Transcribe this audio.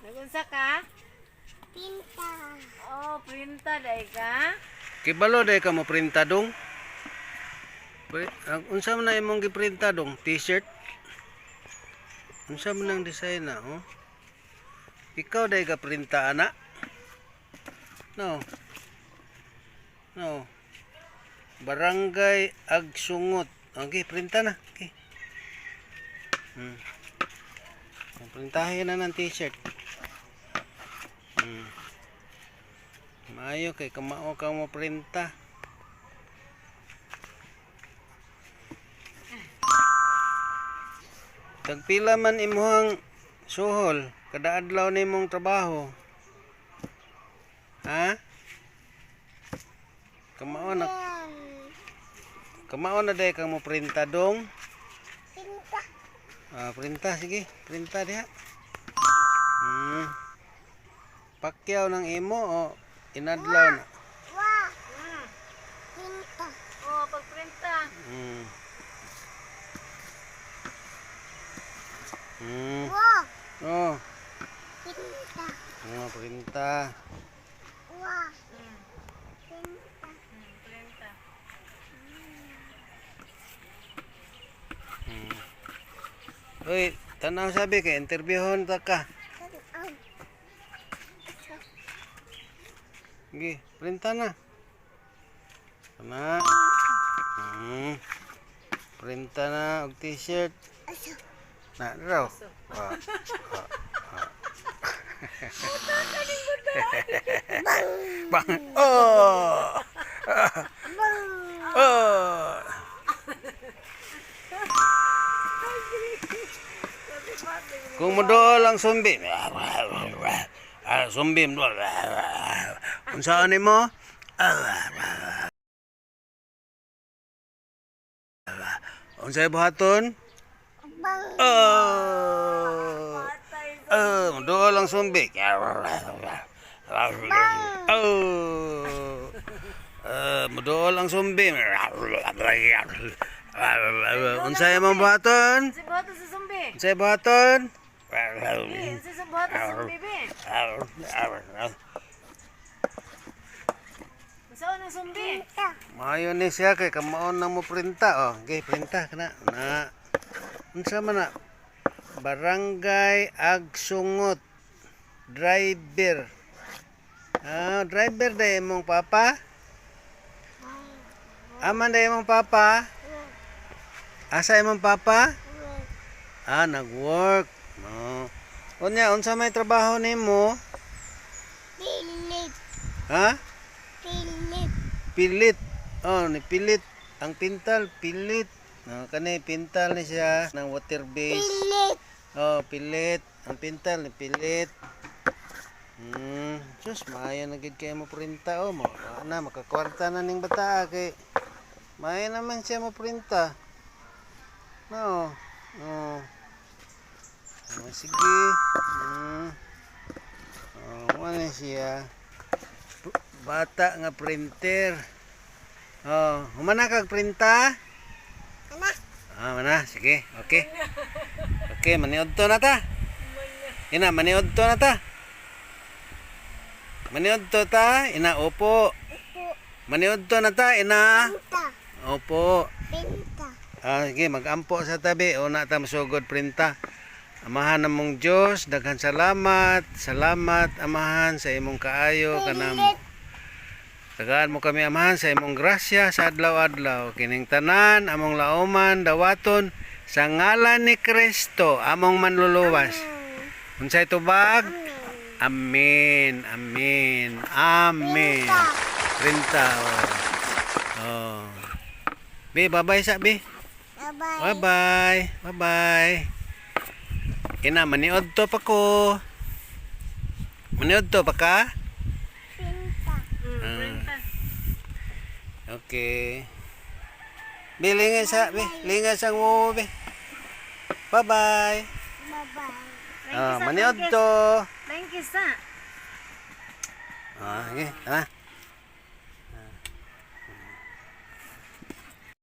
Nagunsa ka? Pinta. Oh, printa day ka? Kibalo day ka mo printa dong. Unsa man na imong giprinta dong? T-shirt. Unsa man ang design na, oh? Ikaw day ka printa ana? No. No. Barangay Agsungot. Okay, printa na. Okay. Printahin na ng t-shirt. Maayo kay kamao ka mo printa. Tagpila man imong suhol kada adlaw nimong trabaho. Ha? Kamao na day kang mo printa dong. Pinta. Printa sige, printa diha. Pakyaw ng imo o inadlaw na. Wah. Pinta. Oh, pagprinta. Wah. Oh, Pinta. printa. Wah. Pinta. Printa. Uy, tanaw sabi kay interviewon ta ka. Sige, printa na. Kana. Printa na og t-shirt. Na raw. Bang. Oh. Oh. Kung modool ang zombie. Zombie mo. Unsa ani mo? Unsay buhaton? Modool ang zombie. Modool ang zombie. Unsay imong buhaton? Si buhaton sa zombie. Unsay buhaton? Si buhaton sa zombie, be. Saan ang zombie? Maayo ni siya kay kamaon na mo printa. Oh, okay, printa kana. Na. Unsa man na? Barangay Agsungot. Driver. Driver day imong papa? Aman day imong papa? Asa imong papa? Nag-work. Unya, unsa may trabaho nimo? Pilit. Ha? Pilit. Pilit. Oh, ni pilit. Ang pintal, pilit. Kani pintal ni siya ng water base. Pilit. Oh, pilit. Ang pintal ni pilit. Sus, maayo na gid kay mo printa mo. Makakwarta na ning bata kay maayo naman siya mo printa. No. Oh. Sige. Ano siya? Bata nga printer. Humana kag printa? Mana? Sige. Okay. Okay, maniod to na ta. Ina, maniod to na ta. Maniod to ta. Ina, opo. Maniod to na ta. Ina. Pinta. Opo. Pinta. Sige, mag-ampo sa tabi. Una ta masugod printa. Amahan namong Diyos, daghan salamat. Salamat, Amahan, sa imong kaayo kanam. Tagaan mo kami, Amahan, sa imong grasya sa adlaw-adlaw. Kining tanan, among lauman, dawaton, sa ngalan ni Kristo, among manluluwas. Unsay tubag? Amen. Amen. Amen. Printa. Oh. Bi, bye-bye sa bi. Bye-bye. Bye-bye. Bye-bye. Ina, maniod to pa ko. Maniod to pa ka? Pinta. Okay. Be, lingan sa, be. Lingan sa mo, be. Bye-bye. Bye-bye. Maniod to. Thank you sa. Okay, ha?